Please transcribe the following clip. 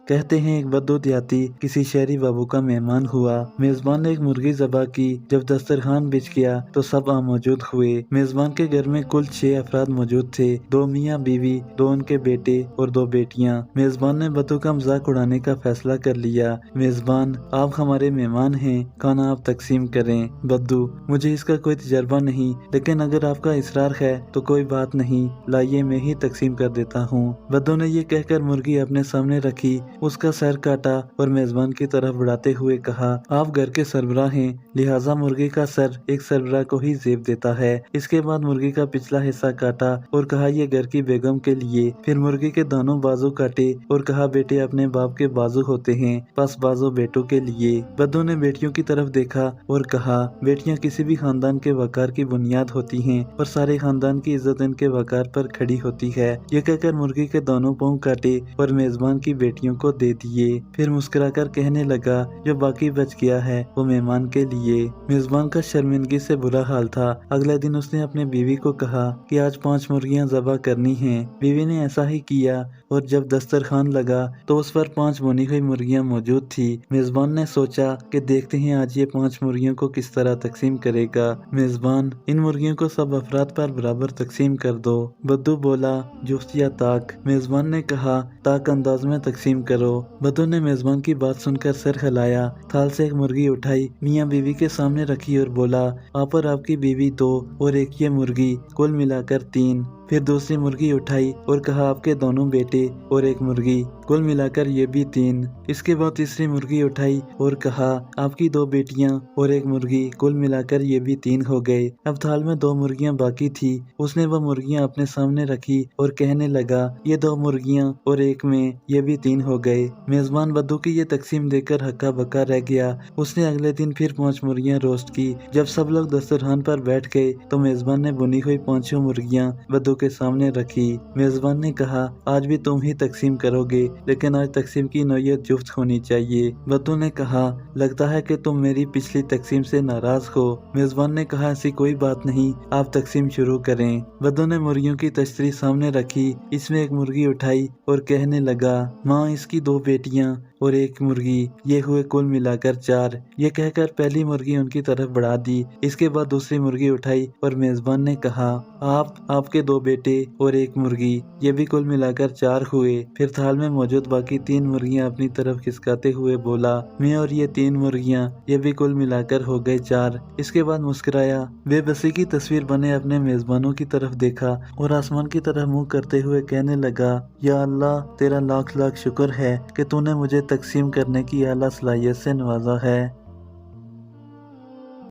کہتے ہیں ایک بدو دیہاتی کسی شہری بابو کا مہمان ہوا۔ میزبان نے ایک مرغی ذبح کی۔ جب دسترخوان بچھ گیا تو سب موجود ہوئے۔ میزبان کے گھر میں کل 6 افراد موجود تھے، 2 میاں بیوی، 2 ان کے بیٹے اور 2 بیٹیاں۔ میزبان نے بدو کا مذاق اڑانے کا فیصلہ کر لیا۔ میزبان: آپ ہمارے مہمان ہیں، کھانا آپ تقسیم کریں۔ بدو: مجھے اس کا کوئی تجربہ نہیں، لیکن اگر آپ کا اصرار ہے تو کوئی بات نہیں، لائیے میں ہی تقسیم کر دیتا ہوں۔ بدو نے یہ کہہ کر مرغی اپنے سامنے رکھی، اس کا سر کاٹا اور میزبان کی طرف بڑھاتے ہوئے کہا، آپ گھر کے سربراہ ہیں، لہٰذا مرغی کا سر ایک سربراہ کو ہی زیب دیتا ہے۔ اس کے بعد مرغی کا پچھلا حصہ کاٹا اور کہا، یہ گھر کی بیگم کے لیے۔ پھر مرغی کے دونوں بازو کاٹے اور کہا، بیٹے اپنے باپ کے بازو ہوتے ہیں، پس بازو بیٹوں کے لیے۔ بدو نے بیٹیوں کی طرف دیکھا اور کہا، بیٹیاں کسی بھی خاندان کے وقار کی بنیاد ہوتی ہیں اور سارے خاندان کی عزت ان کے وقار پر کھڑی ہوتی ہے۔ یہ کہہ کر مرغی کے دونوں پاؤں کاٹے اور میزبان کی بیٹیوں کو دے دیے۔ پھر مسکرا کر کہنے لگا، جو باقی بچ گیا ہے وہ مہمان کے لیے۔ میزبان کا شرمندگی سے برا حال تھا۔ اگلے دن اس نے اپنے بیوی کو کہا کہ آج 5 مرغیاں ذبح کرنی ہیں۔ بیوی نے ایسا ہی کیا اور جب دسترخوان لگا تو اس پر 5 بھونی ہوئی مرغیاں موجود تھی۔ میزبان نے سوچا کہ دیکھتے ہیں آج یہ 5 مرغیوں کو کس طرح تقسیم کرے گا۔ میزبان: ان مرغیوں کو سب افراد پر برابر تقسیم کر دو۔ بدو بولا، جفت یا طاق؟ میزبان نے کہا، طاق انداز میں تقسیم کرو۔ بدو نے میزبان کی بات سن کر سر ہلایا، تھال سے ایک مرغی اٹھائی، میاں بیوی کے سامنے رکھی اور بولا، آپ اور آپ کی بیوی 2 اور ایک یہ مرغی، کل ملا کر 3۔ پھر دوسری مرغی اٹھائی اور کہا، آپ کے دونوں بیٹے اور ایک مرغی، کل ملا کر یہ بھی 3۔ اس کے بعد تیسری مرغی اٹھائی اور کہا، آپ کی 2 بیٹیاں اور ایک مرغی، کل ملا کر یہ بھی 3 ہو گئے۔ اب تھال میں 2 مرغیاں باقی تھی۔ اس نے وہ مرغیاں اپنے سامنے رکھی اور کہنے لگا، یہ 2 مرغیاں اور ایک میں یہ بھی 3 ہو گئے۔ میزبان بدو کی یہ تقسیم دیکھ کر ہکا بکا رہ گیا۔ اس نے اگلے دن پھر 5 مرغیاں روسٹ کی۔ جب سب لوگ دسترخوان پر بیٹھ گئے تو میزبان نے بنی ہوئی 5 مرغیاں بدو کے سامنے رکھی۔ میزبان نے کہا، آج بھی تم ہی تقسیم کرو گے، لیکن آج تقسیم کی نوعیت جفت ہونی چاہیے۔ بدو نے کہا، لگتا ہے کہ تم میری پچھلی تقسیم سے ناراض ہو۔ میزبان نے کہا، ایسی کوئی بات نہیں، آپ تقسیم شروع کریں۔ بدو نے مرغیوں کی تشتری سامنے رکھی، اس میں ایک مرغی اٹھائی اور کہنے لگا، ماں اس کی 2 بیٹیاں اور ایک مرغی، یہ ہوئے کل ملا کر 4۔ یہ کہہ کر پہلی مرغی ان کی طرف بڑھا دی۔ اس کے بعد دوسری مرغی اٹھائی اور میزبان نے کہا، آپ کے 2 بیٹے اور ایک مرغی، یہ بھی کل ملا کر 4 ہوئے۔ پھر تھال میں موجود باقی 3 مرغیاں اپنی طرف کھسکاتے ہوئے بولا، میں اور یہ 3 مرغیاں، یہ بھی کل ملا کر ہو گئے 4۔ اس کے بعد مسکرایا، بے بسی کی تصویر بنے اپنے میزبانوں کی طرف دیکھا اور آسمان کی طرف منہ کرتے ہوئے کہنے لگا، یا اللہ، تیرا لاکھ لاکھ شکر ہے کہ تو نے مجھے تقسیم کرنے کی اعلیٰ صلاحیت سے نوازا ہے۔